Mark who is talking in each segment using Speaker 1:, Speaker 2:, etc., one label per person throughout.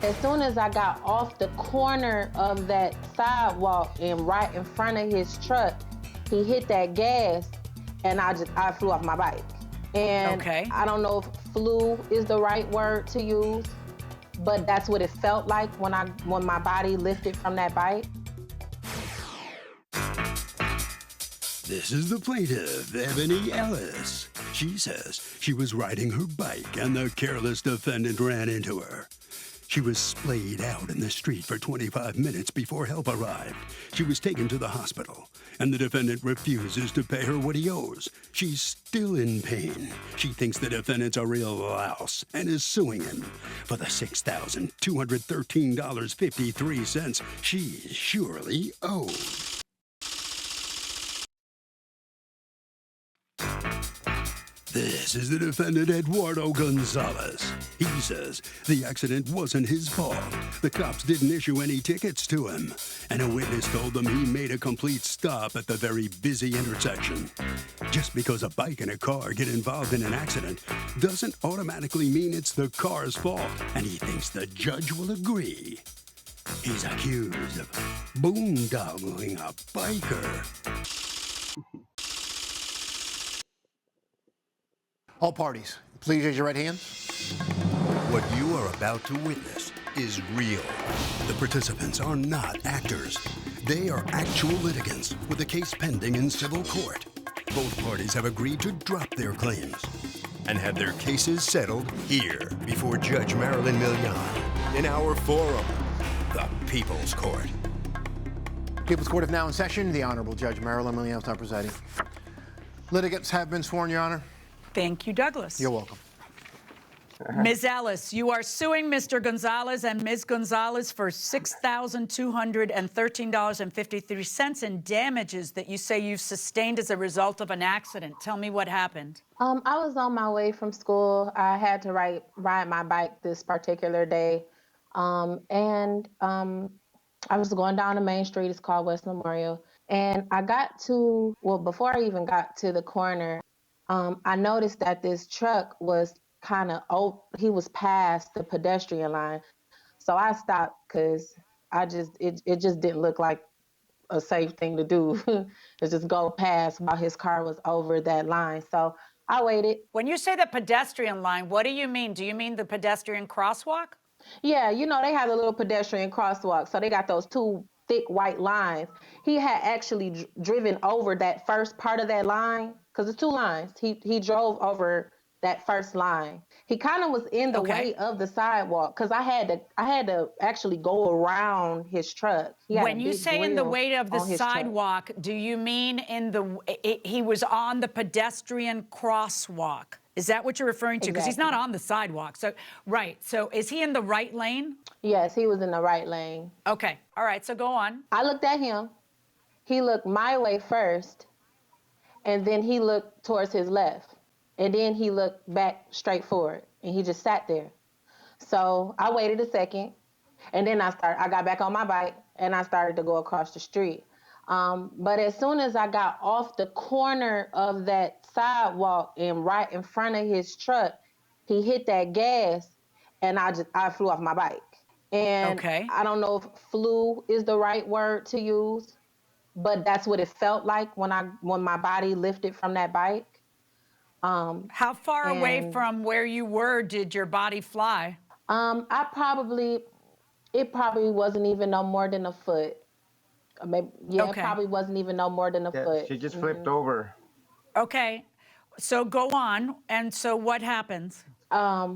Speaker 1: As soon as I got off the corner of that sidewalk and right in front of his truck, he hit that gas and I flew off my bike. And I don't know if flew is the right word to use, but that's what it felt like when my body lifted from that bike.
Speaker 2: This is the plaintiff, Ebony Ellis. She says she was riding her bike and the careless defendant ran into her. She was splayed out in the street for 25 minutes before help arrived. She was taken to the hospital, and the defendant refuses to pay her what he owes. She's still in pain. She thinks the defendant's a real louse and is suing him for the $6,213.53 she's surely owed. This is the defendant, Eduardo Gonzalez. He says the accident wasn't his fault. The cops didn't issue any tickets to him, and a witness told them he made a complete stop at the very busy intersection. Just because a bike and a car get involved in an accident doesn't automatically mean it's the car's fault, and he thinks the judge will agree. He's accused of boondoggling a biker.
Speaker 3: All parties, please raise your right hands.
Speaker 2: What you are about to witness is real. The participants are not actors. They are actual litigants with a case pending in civil court. Both parties have agreed to drop their claims and have their cases settled here before Judge Marilyn Millian in our forum, the People's Court.
Speaker 3: People's Court is now in session. The Honorable Judge Marilyn Millian is now presiding. Litigants have been sworn, Your Honor.
Speaker 4: Thank you, Douglas.
Speaker 3: You're welcome.
Speaker 4: Ms. Ellis, you are suing Mr. Gonzalez and Ms. Gonzalez for $6,213.53 in damages that you say you've sustained as a result of an accident. Tell me what happened.
Speaker 1: I was on my way from school. I had to ride my bike this particular day. I was going down the main street. It's called West Memorial. And I got to, well, before I even got to the corner, I noticed that this truck was kind of he was past the pedestrian line. So I stopped because it just didn't look like a safe thing to do. To just go past while his car was over that line. So I waited.
Speaker 4: When you say the pedestrian line, what do you mean? Do you mean the pedestrian crosswalk?
Speaker 1: Yeah, you know, they have a little pedestrian crosswalk. So they got those two thick white lines. He had actually driven over that first part of that line, because it's two lines. He drove over that first line. He kind of was in the way of the sidewalk, because I had to actually go around his truck.
Speaker 4: When you say in the way of the sidewalk, do you mean he was on the pedestrian crosswalk? Is that what you're referring to? Because he's not on the sidewalk. So, right. So is he in the right lane?
Speaker 1: Yes, he was in the right lane.
Speaker 4: Okay. All right. So go on.
Speaker 1: I looked at him. He looked my way first, and then he looked towards his left. And then he looked back straight forward, and he just sat there. So I waited a second, and then I got back on my bike, and I started to go across the street. But as soon as I got off the corner of that sidewalk and right in front of his truck, he hit that gas, and I flew off my bike. And I don't know if flew is the right word to use, but that's what it felt like when my body lifted from that bike.
Speaker 4: How far away from where you were did your body fly?
Speaker 1: It probably wasn't even no more than a foot. Maybe, it probably wasn't even no more than a foot.
Speaker 5: She just flipped over.
Speaker 4: Okay, so go on. And so what happens?
Speaker 1: I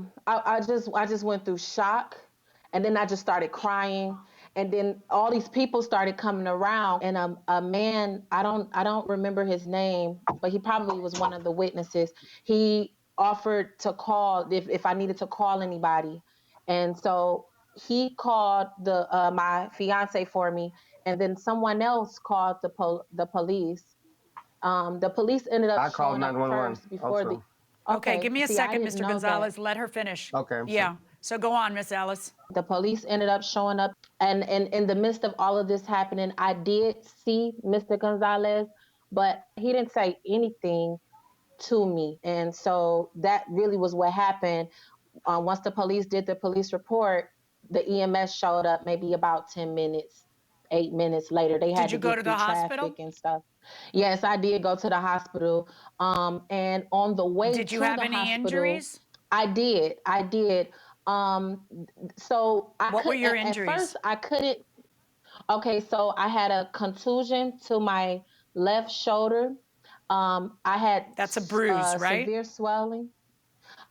Speaker 1: just went through shock, and then I just started crying, and then all these people started coming around, and a man, I don't remember his name, but he probably was one of the witnesses. He offered to call if I needed to call anybody, and so he called my fiance for me, and then someone else called the police. The police ended up showing up first before the.
Speaker 4: Okay, give me a second, Mr. Gonzalez. Let her finish.
Speaker 5: Okay.
Speaker 4: Yeah. So go on, Miss Ellis.
Speaker 1: The police ended up showing up, and in the midst of all of this happening, I did see Mr. Gonzalez, but he didn't say anything to me. And so that really was what happened. Once the police did the police report, the EMS showed up maybe about 10 minutes, 8 minutes later. They
Speaker 4: Did
Speaker 1: had
Speaker 4: you
Speaker 1: to
Speaker 4: go
Speaker 1: get
Speaker 4: to the
Speaker 1: through
Speaker 4: hospital?
Speaker 1: traffic and stuff. Yes, I did go to the hospital. And on the way
Speaker 4: Did you
Speaker 1: to
Speaker 4: have
Speaker 1: the
Speaker 4: any
Speaker 1: hospital,
Speaker 4: injuries?
Speaker 1: I did. I did. Um, so I
Speaker 4: What were
Speaker 1: could
Speaker 4: your
Speaker 1: at
Speaker 4: injuries?
Speaker 1: first I couldn't. Okay, so I had a contusion to my left shoulder. I had
Speaker 4: That's a bruise, right?
Speaker 1: severe swelling.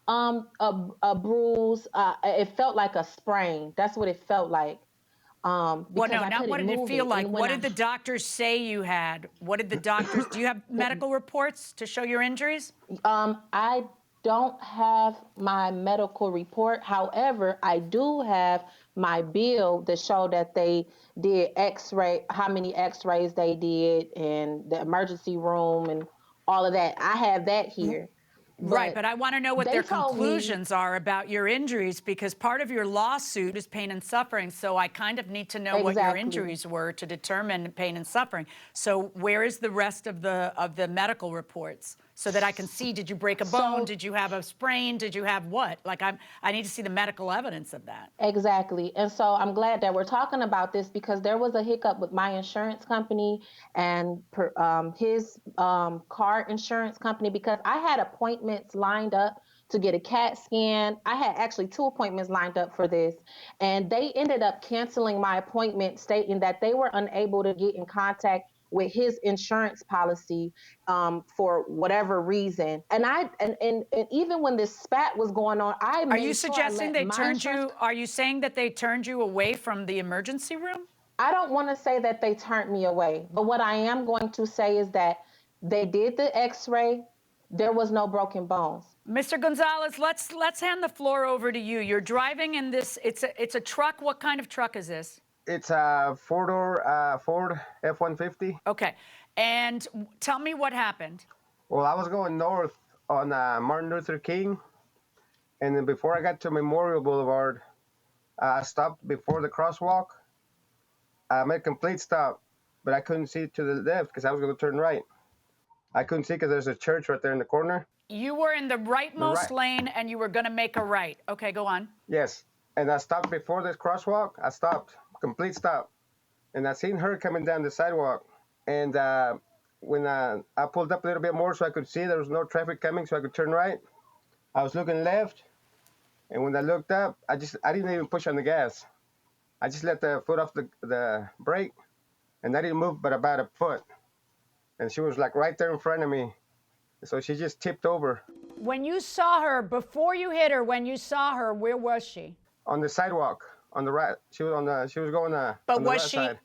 Speaker 1: A bruise. It felt like a sprain. That's what it felt like.
Speaker 4: Well,
Speaker 1: Because
Speaker 4: no,
Speaker 1: I
Speaker 4: not what
Speaker 1: couldn't
Speaker 4: did it
Speaker 1: move
Speaker 4: feel
Speaker 1: it,
Speaker 4: like.
Speaker 1: and when
Speaker 4: What did the doctors say you had? What did the doctors, do you have medical reports to show your injuries?
Speaker 1: I don't have my medical report. However, I do have my bill that showed that they did X-ray, how many X-rays they did, and the emergency room, and all of that. I have that here,
Speaker 4: Right,
Speaker 1: but
Speaker 4: but I want to know what
Speaker 1: they
Speaker 4: their
Speaker 1: told me
Speaker 4: conclusions are about your injuries because part of your lawsuit is pain and suffering. So I kind of need to know what your
Speaker 1: exactly.
Speaker 4: injuries were to determine pain and suffering. So where is the rest of the medical reports so that I can see, did you break a bone?
Speaker 1: So
Speaker 4: Did you have a sprain? Did you have what? Like I need to see the medical evidence of that.
Speaker 1: exactly. And so I'm glad that we're talking about this because there was a hiccup with my insurance company and his car insurance company because I had appointments lined up to get a CAT scan. I had actually 2 appointments lined up for this, and they ended up canceling my appointment, stating that they were unable to get in contact with his insurance policy for whatever reason. And even when this spat was going on, I
Speaker 4: Are you
Speaker 1: made sure I
Speaker 4: suggesting
Speaker 1: let
Speaker 4: they
Speaker 1: my
Speaker 4: turned
Speaker 1: insurance.
Speaker 4: you, are you saying that they turned you away from the emergency room?
Speaker 1: I don't want to say that they turned me away, but what I am going to say is that they did the X-ray. There was no broken bones.
Speaker 4: Mr. Gonzalez, let's hand the floor over to you. You're driving in this. It's a truck. What kind of truck is this?
Speaker 5: It's a four-door Ford F-150.
Speaker 4: Okay, and tell me what happened.
Speaker 5: Well, I was going north on Martin Luther King, and then before I got to Memorial Boulevard, I stopped before the crosswalk. I made a complete stop, but I couldn't see to the left because I was going to turn right. I couldn't see because there's a church right there in the corner.
Speaker 4: You were in the
Speaker 5: The
Speaker 4: rightmost
Speaker 5: right,
Speaker 4: lane, and you were going to make a right. Okay, go on.
Speaker 5: yes. And I stopped before this crosswalk. I stopped, complete stop, and I seen her coming down the sidewalk. And when I pulled up a little bit more so I could see there was no traffic coming, so I could turn right. I was looking left, and when I looked up, I didn't even push on the gas. I just let the foot off the brake, and I didn't move but about a foot. And she was like right there in front of me, so she just tipped over
Speaker 6: When you saw her, before you hit her, when you saw her, where was she?
Speaker 5: on the sidewalk on the right. She was going
Speaker 4: But
Speaker 5: on the
Speaker 4: was
Speaker 5: right
Speaker 4: she
Speaker 5: side.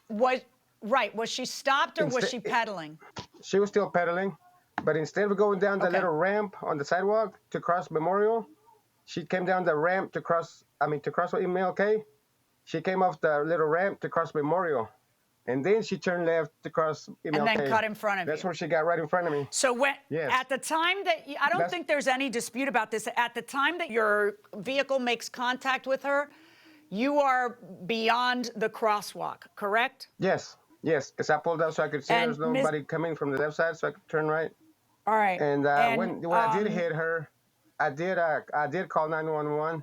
Speaker 4: was she stopped or was
Speaker 5: Instead,
Speaker 4: she pedaling?
Speaker 5: she was still pedaling, but instead of going down the
Speaker 4: Okay.
Speaker 5: little ramp on the sidewalk to cross Memorial, she came down the ramp to cross MLK. She came off the little ramp to cross Memorial, and then she turned left to cross MLK.
Speaker 4: And then cut in front of
Speaker 5: That's
Speaker 4: you.
Speaker 5: where she got right in front of me.
Speaker 4: So when
Speaker 5: Yes.
Speaker 4: at the time that I don't think there's any dispute about this. At the time that your vehicle makes contact with her, you are beyond the crosswalk, correct?
Speaker 5: Yes, because I pulled up so I could see there was
Speaker 4: And
Speaker 5: nobody coming from the left side, so I could turn right.
Speaker 4: All right.
Speaker 5: And when I did
Speaker 4: um,
Speaker 5: hit her, I did call 911,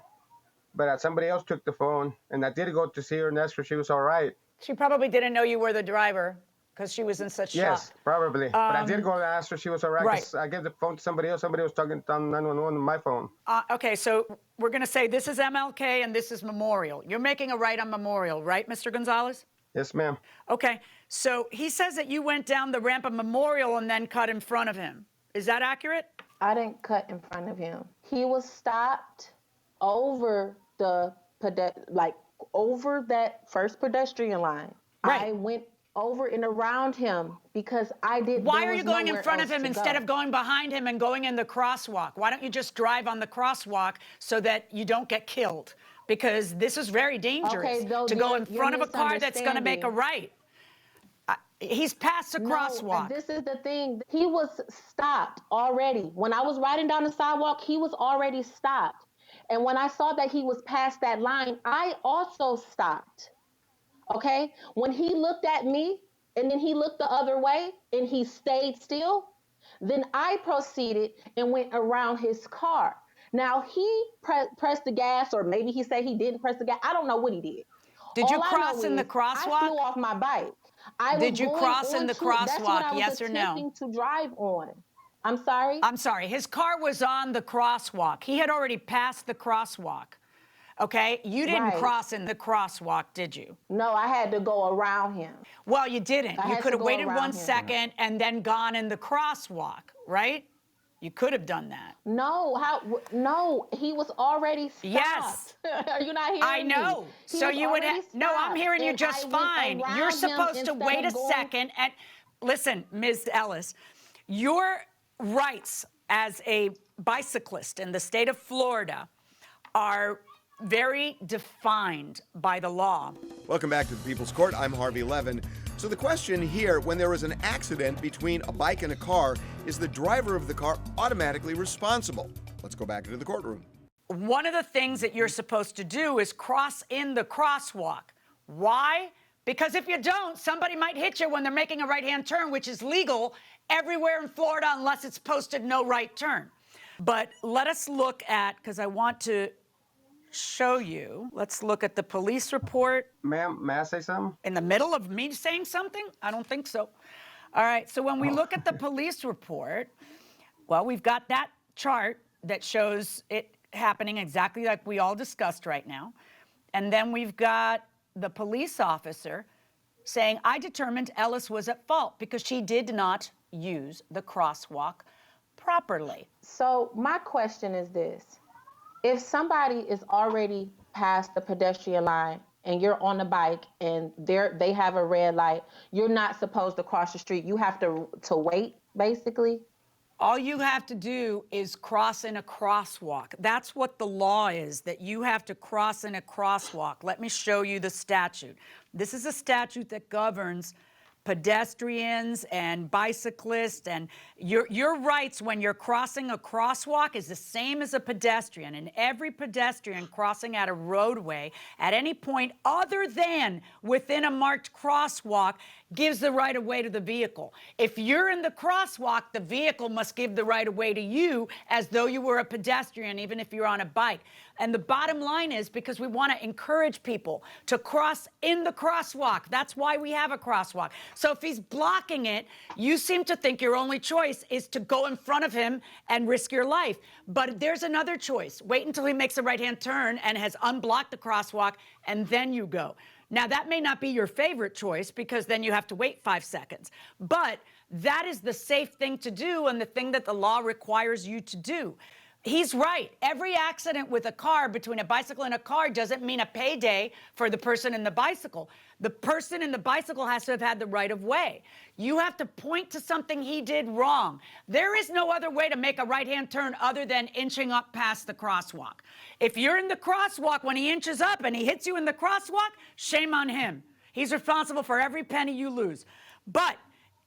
Speaker 5: but somebody else took the phone, and I did go to see her and ask her if she was all right.
Speaker 4: she probably didn't know you were the driver because she was in such
Speaker 5: Yes,
Speaker 4: shock.
Speaker 5: probably. But I did go and ask her if she was all right.
Speaker 4: Right.
Speaker 5: 'Cause I gave the phone to somebody else. Somebody was talking on 911 on my phone.
Speaker 4: Okay, so we're going to say this is MLK and this is Memorial. You're making a right on Memorial, right, Mr. Gonzalez?
Speaker 5: Yes, ma'am.
Speaker 4: Okay, so he says that you went down the ramp of Memorial and then cut in front of him. Is that accurate?
Speaker 1: I didn't cut in front of him. He was stopped over over that first pedestrian line.
Speaker 4: Right.
Speaker 1: I went over and around him because I did.
Speaker 4: Why
Speaker 1: there
Speaker 4: are
Speaker 1: was
Speaker 4: you going in
Speaker 1: nowhere
Speaker 4: front of
Speaker 1: else
Speaker 4: him
Speaker 1: to
Speaker 4: instead
Speaker 1: go.
Speaker 4: of going behind him and going in the crosswalk? Why don't you just drive on the crosswalk so that you don't get killed? Because this is very dangerous to go in front of a car that's going to make a right. He's past the crosswalk.
Speaker 1: This is the thing. He was stopped already. When I was riding down the sidewalk, he was already stopped. And when I saw that he was past that line, I also stopped. Okay? When he looked at me and then he looked the other way and he stayed still, then I proceeded and went around his car. Now, he pressed the gas, or maybe he said he didn't press the gas. I don't know what he did.
Speaker 4: Did you cross in the crosswalk?
Speaker 1: I flew off my bike.
Speaker 4: Did you cross in the crosswalk?
Speaker 1: That's what I was
Speaker 4: yes or no?
Speaker 1: attempting to drive on. I'm sorry?
Speaker 4: I'm sorry. His car was on the crosswalk. He had already passed the crosswalk. Okay? You didn't cross in the crosswalk, did you?
Speaker 1: No, I had to go around him.
Speaker 4: Well, you didn't. You could have waited 1 second and then gone in the crosswalk, right? You could have done that.
Speaker 1: No, no, he was already stopped.
Speaker 4: Yes.
Speaker 1: Are you not hearing me?
Speaker 4: I know. So you would have, no, I'm hearing you just fine. You're supposed to wait a second and, listen, Ms. Ellis, your rights as a bicyclist in the state of Florida are very defined by the law.
Speaker 7: Welcome back to the People's Court. I'm Harvey Levin. So the question here, when there is an accident between a bike and a car, is the driver of the car automatically responsible? Let's go back into the courtroom.
Speaker 4: One of the things that you're supposed to do is cross in the crosswalk. Why? Because if you don't, somebody might hit you when they're making a right-hand turn, which is legal everywhere in Florida unless it's posted no right turn. But let us look at, because I want to show you. Let's look at the police report.
Speaker 5: Ma'am, may I say something?
Speaker 4: In the middle of me saying something? I don't think so. All right, so when we look at the police report, well, we've got that chart that shows it happening exactly like we all discussed right now. And then we've got the police officer saying, I determined Ellis was at fault because she did not use the crosswalk properly.
Speaker 1: So my question is this. If somebody is already past the pedestrian line and you're on the bike and they have a red light, you're not supposed to cross the street. You have to wait, basically.
Speaker 4: All you have to do is cross in a crosswalk. That's what the law is, that you have to cross in a crosswalk. Let me show you the statute. This is a statute that governs pedestrians and bicyclists, and your rights when you're crossing a crosswalk is the same as a pedestrian. And every pedestrian crossing at a roadway at any point other than within a marked crosswalk gives the right of way to the vehicle. If you're in the crosswalk, the vehicle must give the right of way to you as though you were a pedestrian, even if you're on a bike. And the bottom line is because we want to encourage people to cross in the crosswalk. That's why we have a crosswalk. So if he's blocking it, you seem to think your only choice is to go in front of him and risk your life. But there's another choice. Wait until he makes a right-hand turn and has unblocked the crosswalk, and then you go. Now, that may not be your favorite choice because then you have to wait 5 seconds. But that is the safe thing to do and the thing that the law requires you to do. He's right. Every accident with a car, between a bicycle and a car, doesn't mean a payday for the person in the bicycle. The person in the bicycle has to have had the right of way. You have to point to something he did wrong. There is no other way to make a right-hand turn other than inching up past the crosswalk. If you're in the crosswalk when he inches up and he hits you in the crosswalk, shame on him. He's responsible for every penny you lose. But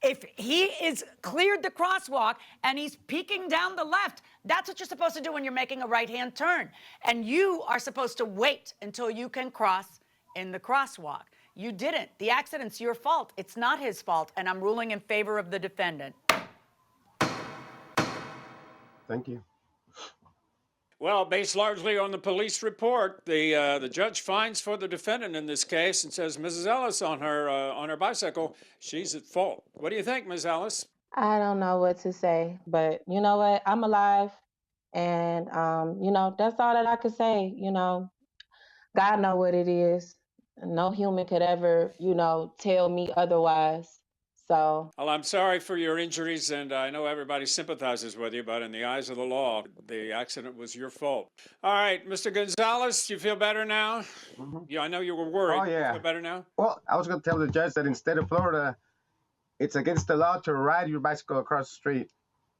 Speaker 4: if he is cleared the crosswalk and he's peeking down the left, that's what you're supposed to do when you're making a right-hand turn. And you are supposed to wait until you can cross in the crosswalk. You didn't. The accident's your fault. It's not his fault. And I'm ruling in favor of the defendant.
Speaker 5: Thank you.
Speaker 8: Well, based largely on the police report, the judge finds for the defendant in this case and says Mrs. Ellis on her bicycle, she's at fault. What do you think, Ms. Ellis?
Speaker 1: I don't know what to say, but you know what? I'm alive, and that's all that I could say. God know what it is. No human could ever, tell me otherwise. So.
Speaker 8: Well, I'm sorry for your injuries, and I know everybody sympathizes with you, but in the eyes of the law, the accident was your fault. All right, Mr. Gonzalez, you feel better now? Mm-hmm. Yeah, I know you were worried.
Speaker 5: Oh, yeah.
Speaker 8: You feel better now?
Speaker 5: Well, I was going to tell the judge that instead of Florida, it's against the law to ride your bicycle across the street.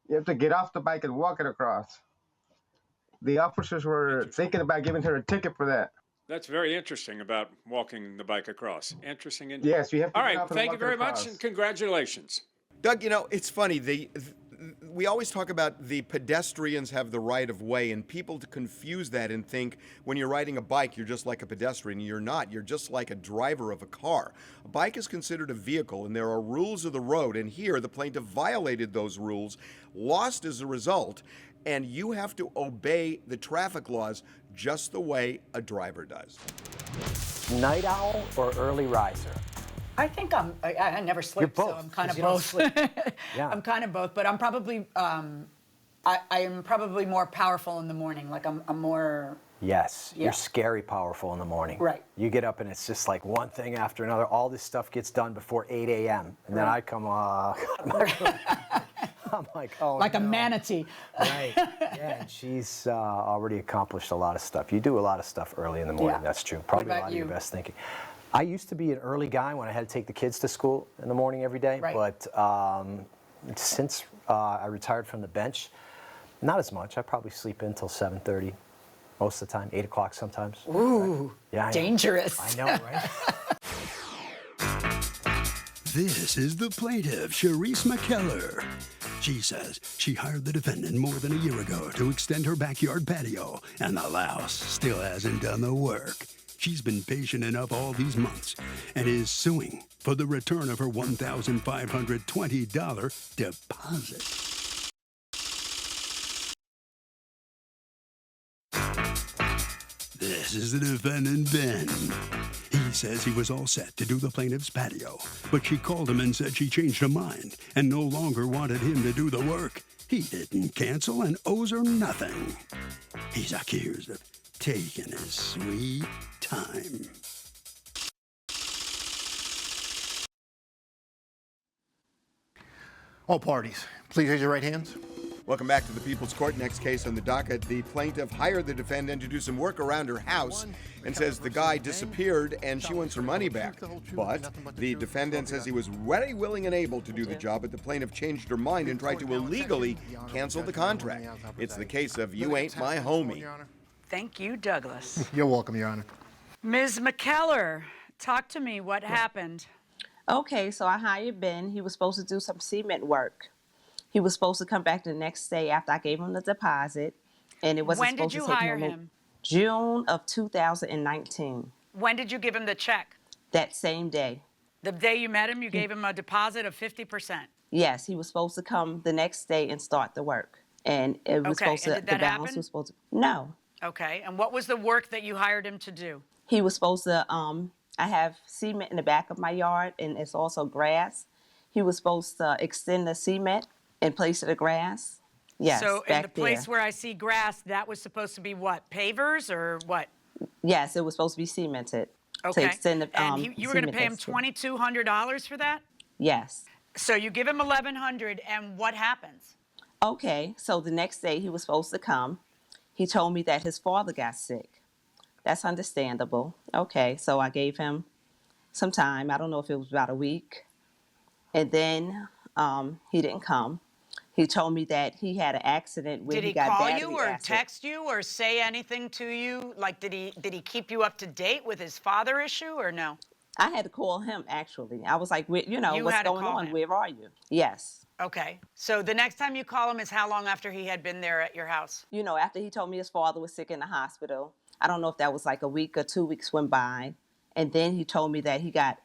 Speaker 5: You have to get off the bike and walk it across. The officers were thinking about giving her a ticket for that.
Speaker 8: That's very interesting about walking the bike across. Interesting indeed.
Speaker 5: Yes, you have to.
Speaker 8: All right, thank you very much, and congratulations.
Speaker 7: Doug, it's funny. We always talk about the pedestrians have the right of way, and people confuse that and think when you're riding a bike, you're just like a pedestrian. You're not. You're just like a driver of a car. A bike is considered a vehicle, and there are rules of the road, and here the plaintiff violated those rules, lost as a result, and you have to obey the traffic laws just the way a driver does.
Speaker 9: Night owl or early riser?
Speaker 4: I think I never sleep, so I'm kind of both.
Speaker 9: Yeah.
Speaker 4: I'm kind of both, but I'm probably, I am probably more powerful in the morning. Like I'm more.
Speaker 9: Yes,
Speaker 4: Yeah.
Speaker 9: you're scary powerful in the morning.
Speaker 4: Right.
Speaker 9: You get up and it's just like one thing after another. All this stuff gets done before 8 a.m. And then I come, I'm like, oh,
Speaker 4: like
Speaker 9: no.
Speaker 4: a manatee.
Speaker 9: Right. Yeah, and she's already accomplished a lot of stuff. You do a lot of stuff early in the morning.
Speaker 4: Yeah.
Speaker 9: That's true. Probably a
Speaker 4: about
Speaker 9: lot
Speaker 4: you?
Speaker 9: of your best thinking. I used to be an early guy when I had to take the kids to school in the morning every day.
Speaker 4: Right.
Speaker 9: But since I retired from the bench, not as much. I probably sleep in until 7:30 most of the time, 8 o'clock sometimes.
Speaker 4: Ooh,
Speaker 9: yeah, I know.
Speaker 4: dangerous.
Speaker 9: I know, right?
Speaker 2: This is the plaintiff, Sharice McKellar. She says she hired the defendant more than a year ago to extend her backyard patio, and the louse still hasn't done the work. She's been patient enough all these months and is suing for the return of her $1,520 deposit. This is the defendant, Ben. He says he was all set to do the plaintiff's patio, but she called him and said she changed her mind and no longer wanted him to do the work. He didn't cancel and owes her nothing. He's accused of taking his sweet time.
Speaker 3: All parties, please raise your right hands.
Speaker 7: Welcome back to the People's Court. Next case on the docket. The plaintiff hired the defendant to do some work around her house and says the guy disappeared and she wants her money back. But the defendant says he was ready, willing, and able to do the job, but the plaintiff changed her mind and tried to illegally cancel the contract. It's the case of You Ain't My Homie.
Speaker 4: Thank you, Douglas.
Speaker 3: You're welcome, Your Honor.
Speaker 4: Ms. McKellar, talk to me. What happened?
Speaker 10: Okay, so I hired Ben. He was supposed to do some cement work. He was supposed to come back the next day after I gave him the deposit, and it wasn't
Speaker 4: When did
Speaker 10: supposed
Speaker 4: you
Speaker 10: to take
Speaker 4: hire
Speaker 10: no
Speaker 4: him?
Speaker 10: June of 2019.
Speaker 4: When did you give him the check?
Speaker 10: That same day.
Speaker 4: The day you met him, you gave him a deposit of 50%.
Speaker 10: Yes, he was supposed to come the next day and start the work, and it was
Speaker 4: Okay,
Speaker 10: supposed to.
Speaker 4: and did that
Speaker 10: the balance
Speaker 4: happen?
Speaker 10: was supposed to. No,
Speaker 4: Okay, and what was the work that you hired him to do?
Speaker 10: he was supposed to. I have cement in the back of my yard, and it's also grass. He was supposed to extend the cement in place of the grass. Yes,
Speaker 4: So in
Speaker 10: back
Speaker 4: the place
Speaker 10: there.
Speaker 4: where I see grass, that was supposed to be what, pavers or what?
Speaker 10: Yes, it was supposed to be cemented.
Speaker 4: Okay.
Speaker 10: To extend the,
Speaker 4: And you were going to
Speaker 10: cement
Speaker 4: pay him
Speaker 10: extent.
Speaker 4: $2,200 for that?
Speaker 10: Yes.
Speaker 4: So you give him $1,100, and what happens?
Speaker 10: Okay, so the next day he was supposed to come. He told me that his father got sick. That's understandable. Okay, so I gave him some time. I don't know if it was about a week. And then he didn't come. He told me that he had an accident where
Speaker 4: Did he
Speaker 10: got
Speaker 4: call
Speaker 10: battery
Speaker 4: you or
Speaker 10: acid.
Speaker 4: text you or say anything to you? Like, did he keep you up to date with his father issue or no?
Speaker 10: I had to call him, actually. I was like,
Speaker 4: You
Speaker 10: what's
Speaker 4: had to
Speaker 10: going
Speaker 4: call
Speaker 10: on?
Speaker 4: him.
Speaker 10: Where are you? Yes.
Speaker 4: Okay. So the next time you call him is how long after he had been there at your house?
Speaker 10: After he told me his father was sick in the hospital, I don't know if that was like a week or 2 weeks went by. And then he told me that he got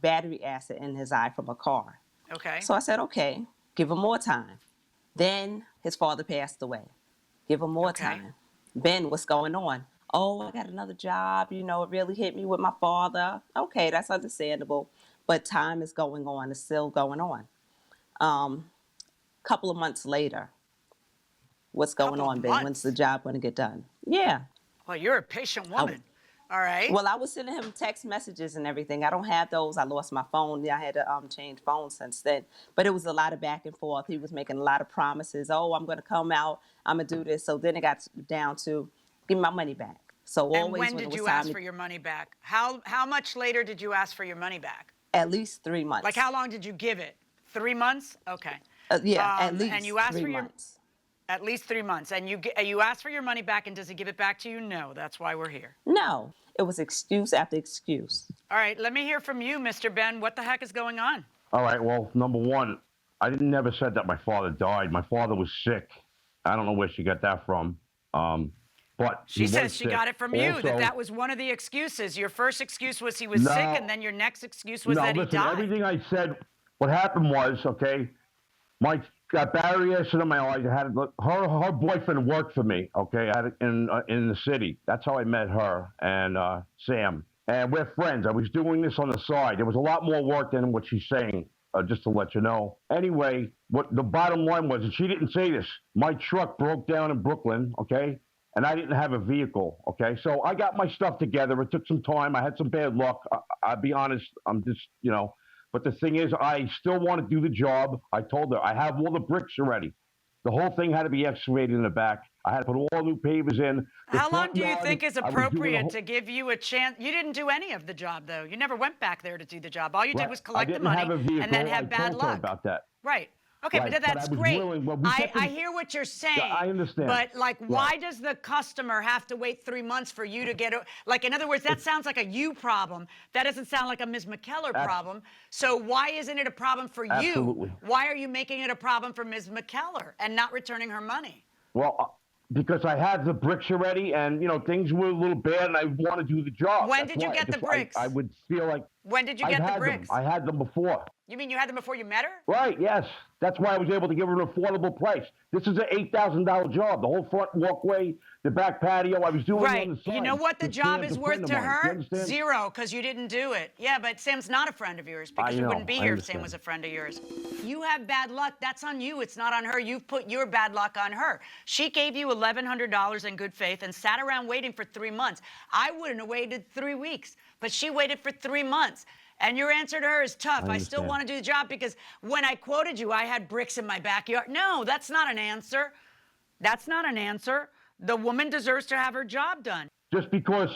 Speaker 10: battery acid in his eye from a car.
Speaker 4: Okay.
Speaker 10: So I said, okay, give him more time. Then his father passed away. Give him more
Speaker 4: Okay.
Speaker 10: time. Ben, what's going on? Oh, I got another job. It really hit me with my father. Okay, that's understandable. But time is going on. It's still going on. Couple of months later, what's going
Speaker 4: Couple of
Speaker 10: on, Ben?
Speaker 4: months?
Speaker 10: When's the job going to get done? Yeah.
Speaker 4: Well, you're a patient woman. All right.
Speaker 10: Well, I was sending him text messages and everything. I don't have those. I lost my phone. I had to change phones since then. But it was a lot of back and forth. He was making a lot of promises. Oh, I'm going to come out. I'm going to do this. So then it got down to give me my money back. So
Speaker 4: And
Speaker 10: always
Speaker 4: when
Speaker 10: it
Speaker 4: did
Speaker 10: was
Speaker 4: you
Speaker 10: time
Speaker 4: ask for your money back? How much later did you ask for your money back?
Speaker 10: at least 3 months.
Speaker 4: Like how long did you give it? 3 months? Okay.
Speaker 10: Yeah, at least
Speaker 4: and you asked
Speaker 10: 3
Speaker 4: for your
Speaker 10: months.
Speaker 4: At least 3 months. And you asked for your money back, and does he give it back to you? No. That's why we're here.
Speaker 10: No, it was excuse after excuse.
Speaker 4: All right. Let me hear from you, Mr. Ben. What the heck is going on?
Speaker 11: All right. Well, number one, I never said that my father died. My father was sick. I don't know where she got that from. But
Speaker 4: She
Speaker 11: he
Speaker 4: says
Speaker 11: was
Speaker 4: she
Speaker 11: sick.
Speaker 4: got it from you,
Speaker 11: Also,
Speaker 4: that was one of the excuses. Your first excuse was he was
Speaker 11: No.
Speaker 4: sick, and then your next excuse was
Speaker 11: no,
Speaker 4: that
Speaker 11: listen,
Speaker 4: he died.
Speaker 11: everything I said, what happened was, okay, my got Barry acid in my eyes. I had her boyfriend worked for me. Okay, I had in the city. That's how I met her and Sam. And we're friends. I was doing this on the side. There was a lot more work than what she's saying. Just to let you know. Anyway, what the bottom line was, and she didn't say this. My truck broke down in Brooklyn. Okay. And I didn't have a vehicle, okay? So I got my stuff together. It took some time. I had some bad luck. I'll be honest. I'm just, But the thing is, I still want to do the job. I told her I have all the bricks already. The whole thing had to be excavated in the back. I had to put all new pavers in.
Speaker 4: How long do you think is appropriate to give you a chance? You didn't do any of the job, though. You never went back there to do the job. All you did was collect the money and then have bad luck.
Speaker 11: About that.
Speaker 4: Right. Okay,
Speaker 11: right.
Speaker 4: But that's great. I hear what you're saying.
Speaker 11: I understand.
Speaker 4: But, why does the customer have to wait 3 months for you to get in other words, that sounds like a you problem. That doesn't sound like a Ms. McKellar problem. So why isn't it a problem for you?
Speaker 11: Absolutely.
Speaker 4: Why are you making it a problem for Ms. McKellar and not returning her money?
Speaker 11: Well, because I had the bricks already, and things were a little bad, and I want to do the job.
Speaker 4: When did you get the bricks?
Speaker 11: I would feel like.
Speaker 4: When did you get the bricks?
Speaker 11: I had them before.
Speaker 4: You mean you had them before you met her?
Speaker 11: Right. Yes. That's why I was able to give her an affordable price. This is an $8,000 job. The whole front walkway, the back patio. I was doing it on the side.
Speaker 4: You know what the job is worth to her? Zero, because you didn't do it. Yeah, but Sam's not a friend of yours because you wouldn't be here if Sam was a friend of yours. You have bad luck. That's on you. It's not on her. You've put your bad luck on her. She gave you $1,100 in good faith and sat around waiting for 3 months. I wouldn't have waited 3 weeks, but she waited for 3 months. And your answer to her is tough. I still want to do the job because when I quoted you, I had bricks in my backyard. No, that's not an answer. That's not an answer. The woman deserves to have her job done.
Speaker 11: Just because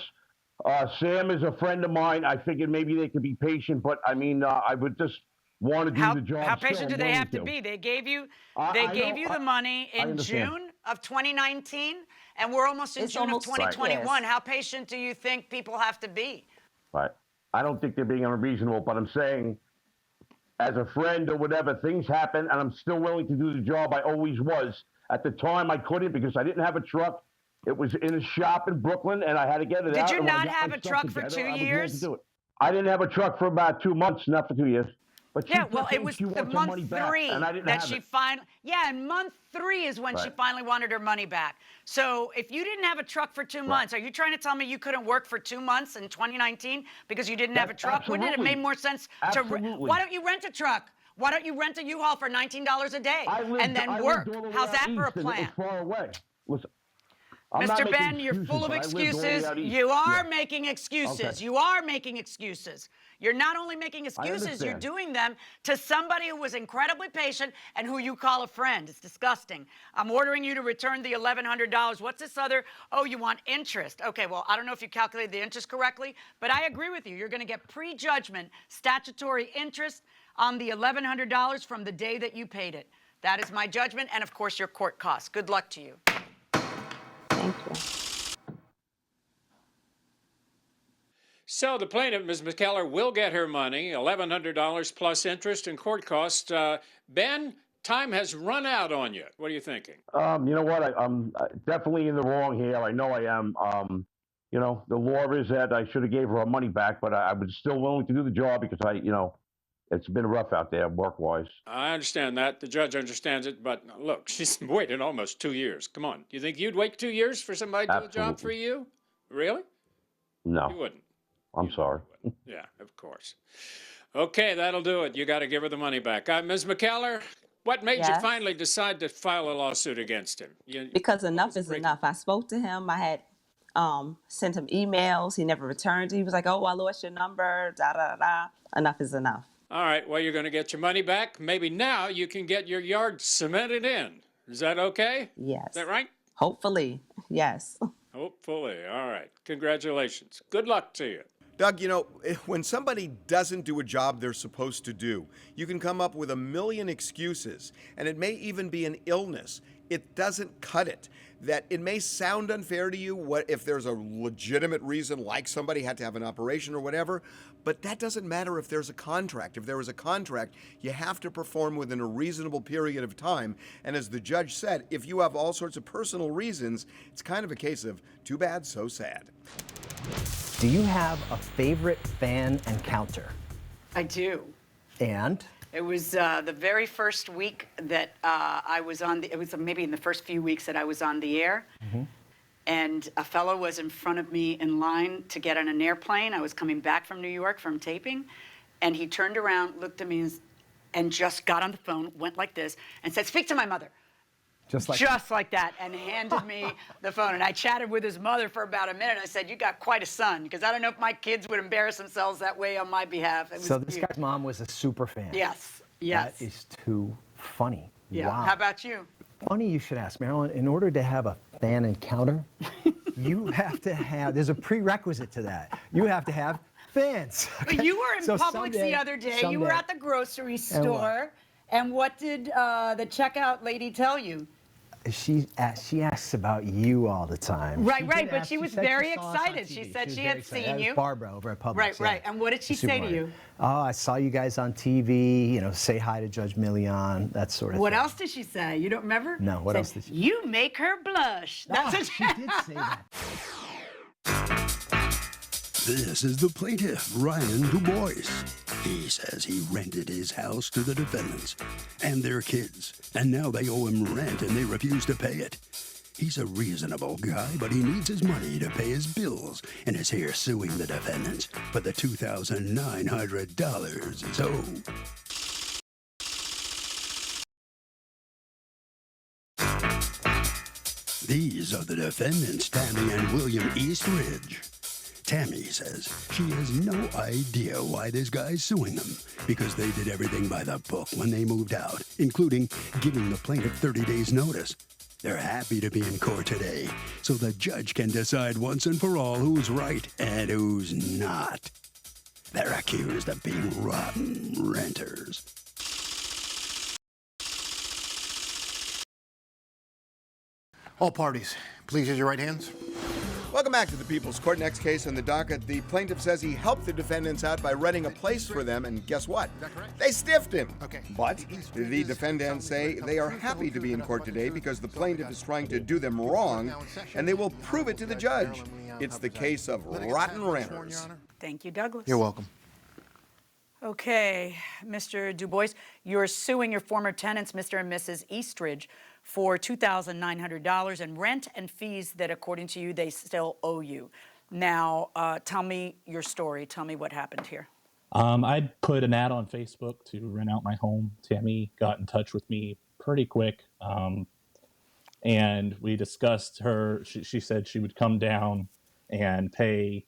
Speaker 11: Sam is a friend of mine, I figured maybe they could be patient. But I mean, I would just want to do the job.
Speaker 4: How patient do they have to be? They gave you the money in June of 2019, and we're almost in June of 2021. Right. How patient do you think people have to be?
Speaker 11: Right. I don't think they're being unreasonable, but I'm saying, as a friend or whatever, things happen, and I'm still willing to do the job. I always was. At the time, I couldn't because I didn't have a truck. It was in a shop in Brooklyn, and I had to get it out.
Speaker 4: Did you not have a truck for 2 years?
Speaker 11: I didn't have a truck for about 2 months, not for 2 years. But
Speaker 4: yeah, well, it was the month 3 that she finally. Yeah, and month 3 is when she finally wanted her money back. So if you didn't have a truck for 2 months, are you trying to tell me you couldn't work for 2 months in 2019 because you didn't have a truck? Wouldn't it have made more sense to? Why don't you rent a truck? Why don't you rent a U-Haul for $19 a day and then work? How's that for a plan?
Speaker 11: Far away. Listen,
Speaker 4: Mr. Ben, you're full of excuses. You are making excuses.
Speaker 11: Okay.
Speaker 4: You are making excuses. You're not only making excuses, you're doing them to somebody who was incredibly patient and who you call a friend. It's disgusting. I'm ordering you to return the $1,100. What's this other? Oh, you want interest. Okay, well, I don't know if you calculated the interest correctly, but I agree with you. You're going to get prejudgment statutory interest on the $1,100 from the day that you paid it. That is my judgment and, of course, your court costs. Good luck to you.
Speaker 10: Thank you.
Speaker 8: So the plaintiff, Ms. McKellar, will get her money, $1,100 plus interest and court costs. Ben, time has run out on you. What are you thinking?
Speaker 11: You know what? I'm definitely in the wrong here. I know I am. The law is that I should have gave her money back, but I was still willing to do the job because it's been rough out there work-wise.
Speaker 8: I understand that. The judge understands it. But look, she's waited almost 2 years. Come on. Do you think you'd wait 2 years for somebody to do a job for you? Really?
Speaker 11: No.
Speaker 8: You wouldn't.
Speaker 11: I'm sorry.
Speaker 8: Yeah, of course. Okay, that'll do it. You got to give her the money back. Ms. McKellar, what made you finally decide to file a lawsuit against him?
Speaker 10: Because enough is enough. I spoke to him. I had sent him emails. He never returned. He was like, oh, I lost your number, da-da-da. Enough is enough.
Speaker 8: All right, well, you're going to get your money back. Maybe now you can get your yard cemented in. Is that okay?
Speaker 10: Yes.
Speaker 8: Is that right?
Speaker 10: Hopefully, yes.
Speaker 8: Hopefully. All right. Congratulations. Good luck to you.
Speaker 7: Doug, when somebody doesn't do a job they're supposed to do, you can come up with a million excuses, and it may even be an illness. It doesn't cut it. That it may sound unfair to you if there's a legitimate reason, like somebody had to have an operation or whatever, but that doesn't matter if there's a contract. If there was a contract, you have to perform within a reasonable period of time. And as the judge said, if you have all sorts of personal reasons, it's kind of a case of too bad, so sad.
Speaker 9: Do you have a favorite fan encounter?
Speaker 4: I do.
Speaker 9: And?
Speaker 4: It was the very first week that I was on it was maybe in the first few weeks that I was on the air. And a fellow was in front of me in line to get on an airplane. I was coming back from New York from taping. And he turned around, looked at me, and just got on the phone, went like this, and said, "Speak to my mother." Just like that, and handed me the phone. And I chatted with his mother for about a minute. I said, "You got quite a son," because I don't know if my kids would embarrass themselves that way on my behalf.
Speaker 9: So this guy's mom was a super fan.
Speaker 4: Yes.
Speaker 9: That is too funny.
Speaker 4: Yeah.
Speaker 9: Wow.
Speaker 4: How about you?
Speaker 9: Funny you should ask, Marilyn. In order to have a fan encounter, you have to have, there's a prerequisite to that. You have to have fans. Okay?
Speaker 4: But you were in
Speaker 9: So
Speaker 4: Publix the other day. You were at the grocery store. And what did the checkout lady tell you?
Speaker 9: She asks about you all the time.
Speaker 4: Right, but she was very excited. She said she had seen you.
Speaker 9: Barbara over at Publix.
Speaker 4: Right. And what did she say to you?
Speaker 9: Oh, I saw you guys on TV, you know, say hi to Judge Millian, that sort of thing.
Speaker 4: What else did she say? You don't remember?
Speaker 9: No, what else did she say?
Speaker 4: You make her blush. That's what
Speaker 9: she did say that.
Speaker 2: This is the plaintiff, Ryan Du Bois. He says he rented his house to the defendants and their kids, and now they owe him rent and they refuse to pay it. He's a reasonable guy, but he needs his money to pay his bills and is here suing the defendants for the $2,900 he's owed. These are the defendants, Tammy and William Eastridge. Tammy says she has no idea why this guy's suing them, because they did everything by the book when they moved out, including giving the plaintiff 30 days notice. They're happy to be in court today, so the judge can decide once and for all who's right and who's not. They're accused of being rotten renters.
Speaker 3: All parties, please use your right hands.
Speaker 7: Welcome back to the People's Court. Next case on the docket. The plaintiff says he helped the defendants out by renting a place for them, and guess what? They stiffed him.
Speaker 3: Okay.
Speaker 7: But the defendants say they are happy to be in court today because the plaintiff is trying to do them wrong, and they will prove it to the judge. It's the case of rotten renters.
Speaker 4: Thank you, Douglas.
Speaker 3: You're welcome.
Speaker 4: Okay, Mr. Du Bois, you're suing your former tenants, Mr. and Mrs. Eastridge, for $2,900 in rent and fees that, according to you, they still owe you. Now, tell me your story. Tell me what happened here.
Speaker 12: I put an ad on Facebook to rent out my home. Tammy got in touch with me pretty quick, and we discussed her. She said she would come down and pay.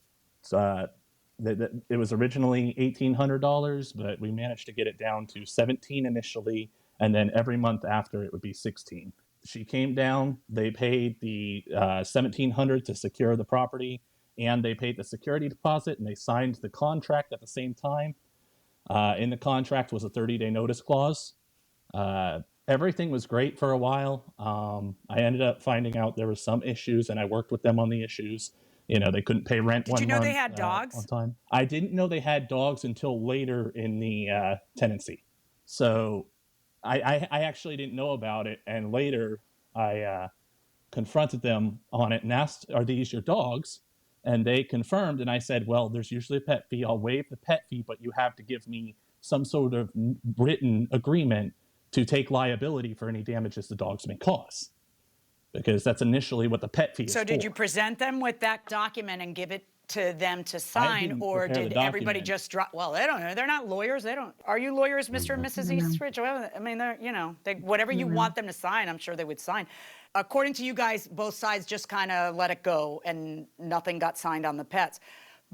Speaker 12: It was originally $1,800, but we managed to get it down to $1,700 initially, and then every month after it would be $1,600. She came down, they paid the $1,700 to secure the property, and they paid the security deposit, and they signed the contract at the same time. In the contract was a 30-day notice clause. Everything was great for a while. I ended up finding out there were some issues, and I worked with them on the issues. You know, they couldn't pay rent
Speaker 4: Did you know
Speaker 12: month,
Speaker 4: they had dogs?
Speaker 12: On time. I didn't know they had dogs until later in the tenancy. So I actually didn't know about it. And later I confronted them on it and asked, are these your dogs? And they confirmed. And I said, well, there's usually a pet fee. I'll waive the pet fee, but you have to give me some sort of written agreement to take liability for any damages the dogs may cause. Because that's initially what the pet fee is for.
Speaker 4: So did you present them with that document and give it to them to sign, or did everybody just drop? Well, they don't know. They're not lawyers. They don't. Are you lawyers, Mr. and Mrs. Eastridge? Well, I mean, they're, you know, whatever you want them to sign, I'm sure they would sign. According to you guys, both sides just kind of let it go and nothing got signed on the pets.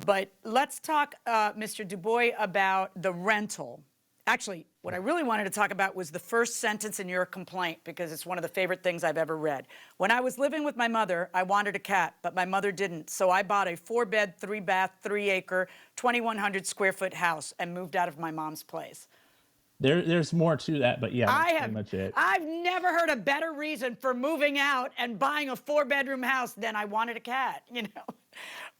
Speaker 4: But let's talk, Mr. Du Bois, about the rental. Actually, what I really wanted to talk about was the first sentence in your complaint, because it's one of the favorite things I've ever read. When I was living with my mother, I wanted a cat, but my mother didn't. So I bought a 4-bed, 3-bath, 3-acre, 2,100 square foot house and moved out of my mom's place.
Speaker 12: There's more to that, but yeah, that's pretty much it.
Speaker 4: I've never heard a better reason for moving out and buying a 4-bedroom house than I wanted a cat, you know.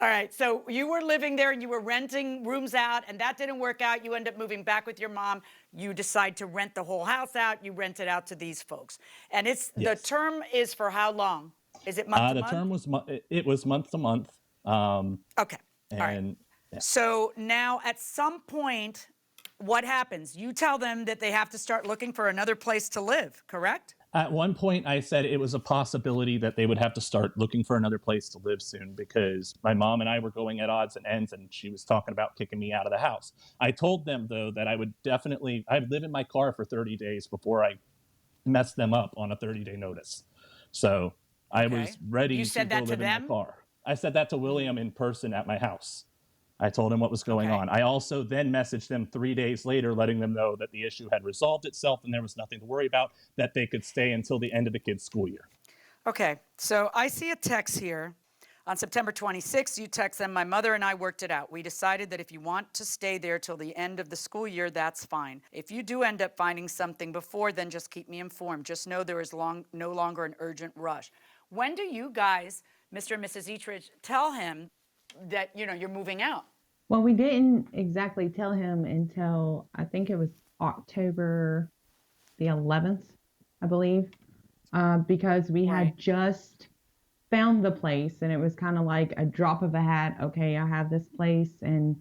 Speaker 4: All right, so you were living there and you were renting rooms out, and that didn't work out. You end up moving back with your mom. You decide to rent the whole house out. You rent it out to these folks. And the term is for how long? Is it month to month?
Speaker 12: The term was month to month.
Speaker 4: Okay, all right.
Speaker 12: Yeah.
Speaker 4: So now at some point, what happens? You tell them that they have to start looking for another place to live, correct?
Speaker 12: At one point, I said it was a possibility that they would have to start looking for another place to live soon because my mom and I were going at odds and ends, and she was talking about kicking me out of the house. I told them, though, that I'd live in my car for 30 days before I messed them up on a 30-day notice. So I was ready to go live in my car. I said that to William in person at my house. I told him what was going on. I also then messaged them 3 days later, letting them know that the issue had resolved itself and there was nothing to worry about, that they could stay until the end of the kids' school year.
Speaker 4: Okay, so I see a text here. On September 26th, you text them, my mother and I worked it out. We decided that if you want to stay there till the end of the school year, that's fine. If you do end up finding something before, then just keep me informed. Just know there is no longer an urgent rush. When do you guys, Mr. and Mrs. Eastridge, tell him that, you're moving out?
Speaker 13: Well, we didn't exactly tell him until I think it was October the 11th, I believe, because we had just found the place and it was kind of like a drop of a hat. Okay, I have this place and,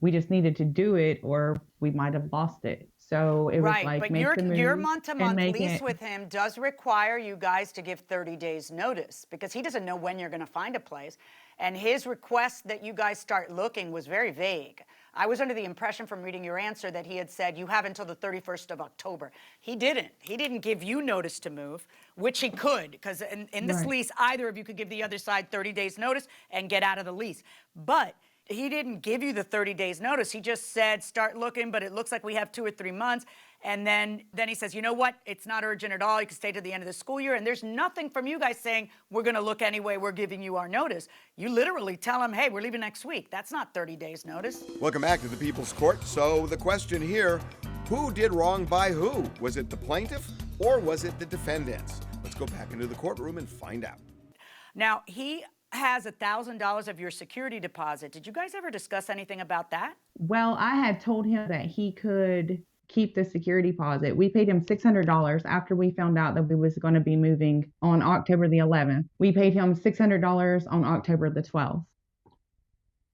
Speaker 13: we just needed to do it or we might have lost it. So it was like,
Speaker 4: but
Speaker 13: make the move
Speaker 4: your month-to-month lease
Speaker 13: it.
Speaker 4: with him does require you guys to give 30 days notice because he doesn't know when you're going to find a place. And his request that you guys start looking was very vague. I was under the impression from reading your answer that he had said you have until the 31st of October. He didn't. He didn't give you notice to move, which he could, because in this lease, either of you could give the other side 30 days notice and get out of the lease. But he didn't give you the 30 days notice. He just said, start looking, but it looks like we have 2 or 3 months. And then he says, you know what? It's not urgent at all. You can stay to the end of the school year. And there's nothing from you guys saying, we're going to look anyway. We're giving you our notice. You literally tell him, hey, we're leaving next week. That's not 30 days notice.
Speaker 7: Welcome back to the People's Court. So the question here, who did wrong by who? Was it the plaintiff or was it the defendants? Let's go back into the courtroom and find out.
Speaker 4: Now, he has $1,000 of your security deposit. Did you guys ever discuss anything about that?
Speaker 13: Well, I had told him that he could keep the security deposit. We paid him $600 after we found out that we was going to be moving on October the 11th. We paid him $600 on October the 12th.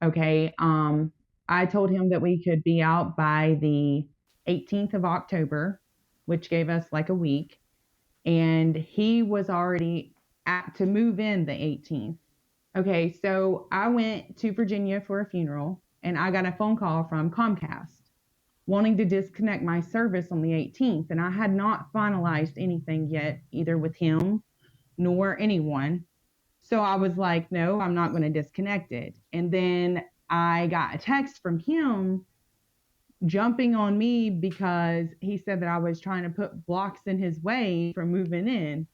Speaker 13: Okay. I told him that we could be out by the 18th of October, which gave us like a week. And he was already to move in the 18th. Okay, so I went to Virginia for a funeral and I got a phone call from Comcast wanting to disconnect my service on the 18th. And I had not finalized anything yet, either with him nor anyone. So I was like, no, I'm not going to disconnect it. And then I got a text from him jumping on me because he said that I was trying to put blocks in his way for moving in.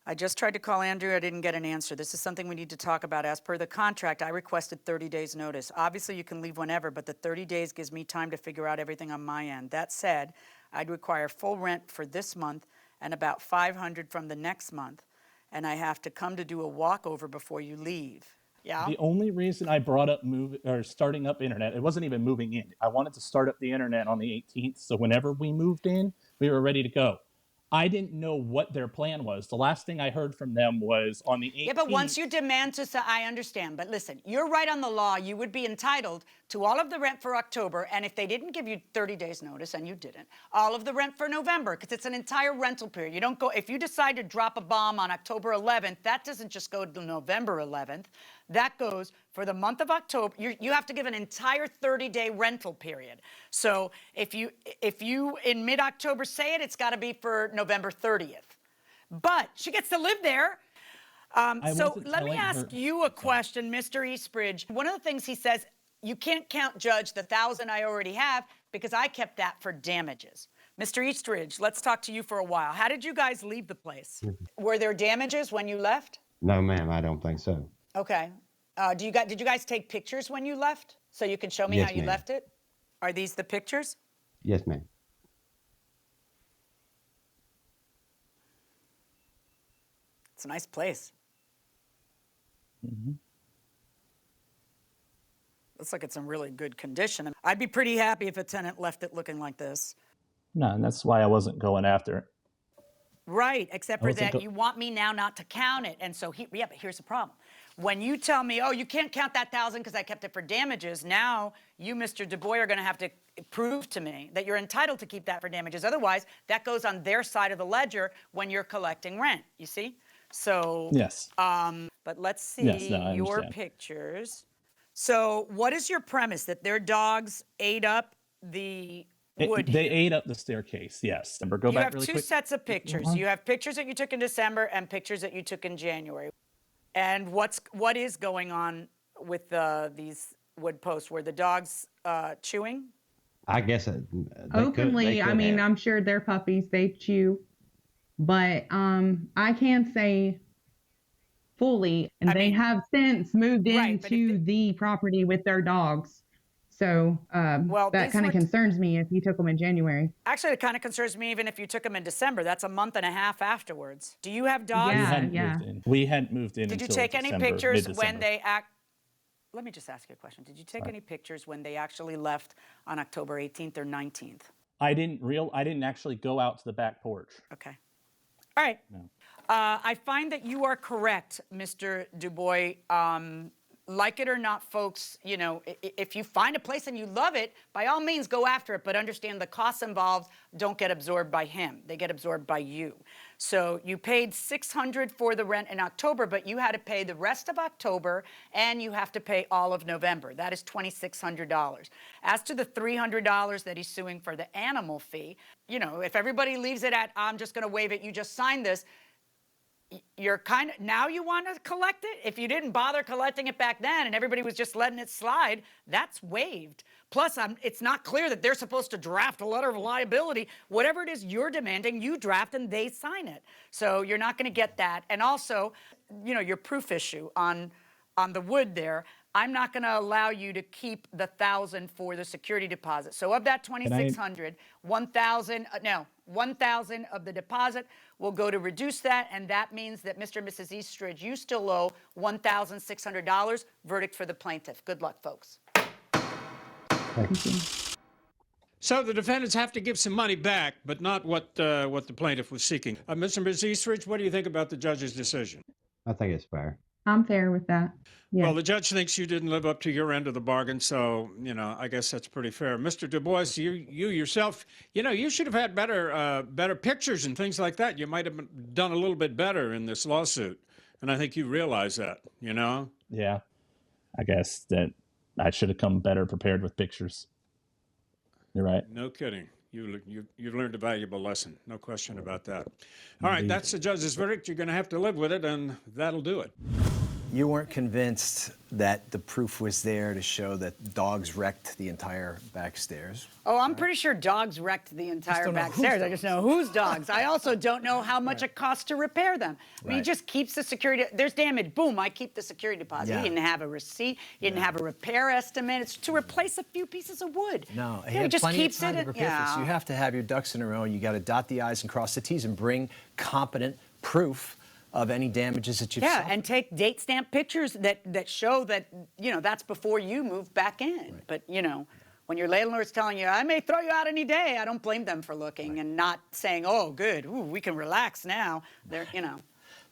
Speaker 4: I just tried to call Andrew. I didn't get an answer. This is something we need to talk about. As per the contract, I requested 30 days notice. Obviously, you can leave whenever, but the 30 days gives me time to figure out everything on my end. That said, I'd require full rent for this month and about $500 from the next month, and I have to come to do a walkover before you leave. Yeah?
Speaker 12: The only reason I brought up starting up internet, it wasn't even moving in. I wanted to start up the internet on the 18th, so whenever we moved in, we were ready to go. I didn't know what their plan was. The last thing I heard from them was on the 18th.
Speaker 4: Yeah, but once you demand to, I understand. But listen, you're right on the law. You would be entitled to all of the rent for October. And if they didn't give you 30 days notice, and you didn't, all of the rent for November, because it's an entire rental period. You don't go, if you decide to drop a bomb on October 11th, that doesn't just go to November 11th. That goes for the month of October. You have to give an entire 30-day rental period. So if you in mid-October say it, it's got to be for November 30th. But she gets to live there. So let me ask you a question, Mr. Eastridge. One of the things he says, you can't count, Judge, the $1,000 I already have because I kept that for damages. Mr. Eastridge, let's talk to you for a while. How did you guys leave the place? Were there damages when you left?
Speaker 14: No, ma'am, I don't think so.
Speaker 4: Okay. Did you guys take pictures when you left so you can show me how you left it? Are these the pictures?
Speaker 14: Yes, ma'am.
Speaker 4: It's a nice place.
Speaker 12: Mm-hmm.
Speaker 4: Looks like it's in really good condition. I'd be pretty happy if a tenant left it looking like this.
Speaker 12: No, and that's why I wasn't going after it.
Speaker 4: Right, except for that you want me now not to count it. And so, but here's the problem. when you tell me, oh, you can't count that 1,000 because I kept it for damages, now you, Mr. Du Bois, are going to have to prove to me that you're entitled to keep that for damages. Otherwise, that goes on their side of the ledger when you're collecting rent, you see? So,
Speaker 12: yes.
Speaker 4: But let's see your
Speaker 12: understand.
Speaker 4: pictures. So what is your premise, that their dogs ate up the wood
Speaker 12: They
Speaker 4: here?
Speaker 12: ate up the staircase, yes. Remember, go
Speaker 4: You
Speaker 12: back
Speaker 4: have
Speaker 12: really
Speaker 4: two
Speaker 12: quick.
Speaker 4: sets of pictures. You have pictures that you took in December and pictures that you took in January. And what is going on with these wood posts? Were the dogs chewing?
Speaker 14: I guess
Speaker 13: Openly, I mean, I'm sure they're puppies, they chew, but I can't say fully, and they have since moved into the property with their dogs. So that kind of concerns me if you took them in January.
Speaker 4: Actually, it kind of concerns me even if you took them in December. That's a month and a half afterwards. Do you have dogs?
Speaker 12: We hadn't moved in.
Speaker 4: Did you
Speaker 12: until
Speaker 4: take any
Speaker 12: December,
Speaker 4: pictures
Speaker 12: mid-December.
Speaker 4: when they Let me just ask you a question. Did you take any pictures when they actually left on October 18th or 19th?
Speaker 12: I didn't actually go out to the back porch.
Speaker 4: Okay. All right.
Speaker 12: No.
Speaker 4: I find that you are correct, Mr. Du Bois. Like it or not, folks, you know, if you find a place and you love it, by all means go after it, but understand the costs involved don't get absorbed by him. They get absorbed by you. So you paid $600 for the rent in October, but you had to pay the rest of October and you have to pay all of November. That is $2,600. As to the $300 that he's suing for the animal fee, you know, if everybody leaves it at, I'm just going to waive it, you just signed this, you're kind of, now you want to collect it? If you didn't bother collecting it back then and everybody was just letting it slide, that's waived. Plus, it's not clear that they're supposed to draft a letter of liability. Whatever it is you're demanding, you draft and they sign it. So you're not going to get that. And also, you know, your proof issue on the wood there, I'm not going to allow you to keep the $1,000 for the security deposit. So of that $2,600, $1,000 of the deposit will go to reduce that, and that means that Mr. and Mrs. Eastridge, you still owe $1,600. Verdict for the plaintiff. Good luck, folks.
Speaker 14: Thank you.
Speaker 8: So the defendants have to give some money back, but not what the plaintiff was seeking. Mr. and Mrs. Eastridge, what do you think about the judge's decision?
Speaker 14: I think it's fair.
Speaker 13: I'm fair with that. Yeah.
Speaker 8: Well, the judge thinks you didn't live up to your end of the bargain, so, you know, I guess that's pretty fair. Mr. Du Bois, you yourself, you know, you should have had better pictures and things like that. You might have done a little bit better in this lawsuit, and I think you realize that, you know?
Speaker 12: Yeah, I guess that I should have come better prepared with pictures. You're right.
Speaker 8: No kidding. You've learned a valuable lesson. No question about that. All right, that's the judge's verdict. You're going to have to live with it, and that'll do it.
Speaker 9: You weren't convinced that the proof was there to show that dogs wrecked the entire back stairs.
Speaker 4: Oh, I'm pretty sure dogs wrecked the entire back stairs. I just know whose dogs. I also don't know how much it costs to repair them. I mean, he just keeps the security. There's damage. Boom, I keep the security deposit. He didn't have a receipt. He didn't have a repair estimate. It's to replace a few pieces of wood.
Speaker 9: No,
Speaker 4: he just keeps it.
Speaker 9: So you have to have your ducks in a row. You got to dot the I's and cross the T's and bring competent proof of any damages that you've suffered.
Speaker 4: And take date stamp pictures that show that, you know, that's before you moved back in. But, you know, when your landlord's telling you, I may throw you out any day, I don't blame them for looking and not saying, oh, good, ooh, we can relax now. They're, you know.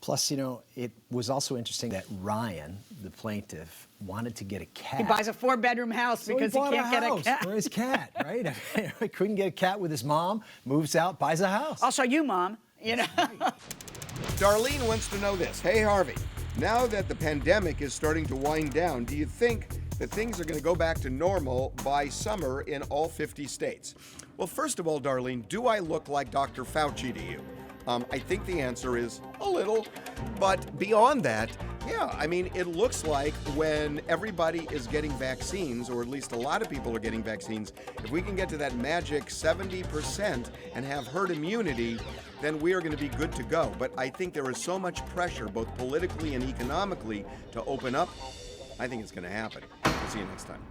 Speaker 9: Plus, you know, it was also interesting that Ryan, the plaintiff, wanted to get a cat.
Speaker 4: He buys a 4-bedroom house because he can't get a cat.
Speaker 9: For his cat, right? He couldn't get a cat with his mom, moves out, buys a house.
Speaker 4: I'll show you, Mom. You know.
Speaker 7: Darlene wants to know this. Hey, Harvey, now that the pandemic is starting to wind down, do you think that things are going to go back to normal by summer in all 50 states? Well, first of all, Darlene, do I look like Dr. Fauci to you? I think the answer is a little, but beyond that, yeah, I mean, it looks like when everybody is getting vaccines, or at least a lot of people are getting vaccines, if we can get to that magic 70% and have herd immunity, then we are going to be good to go. But I think there is so much pressure, both politically and economically, to open up. I think it's going to happen. We'll see you next time.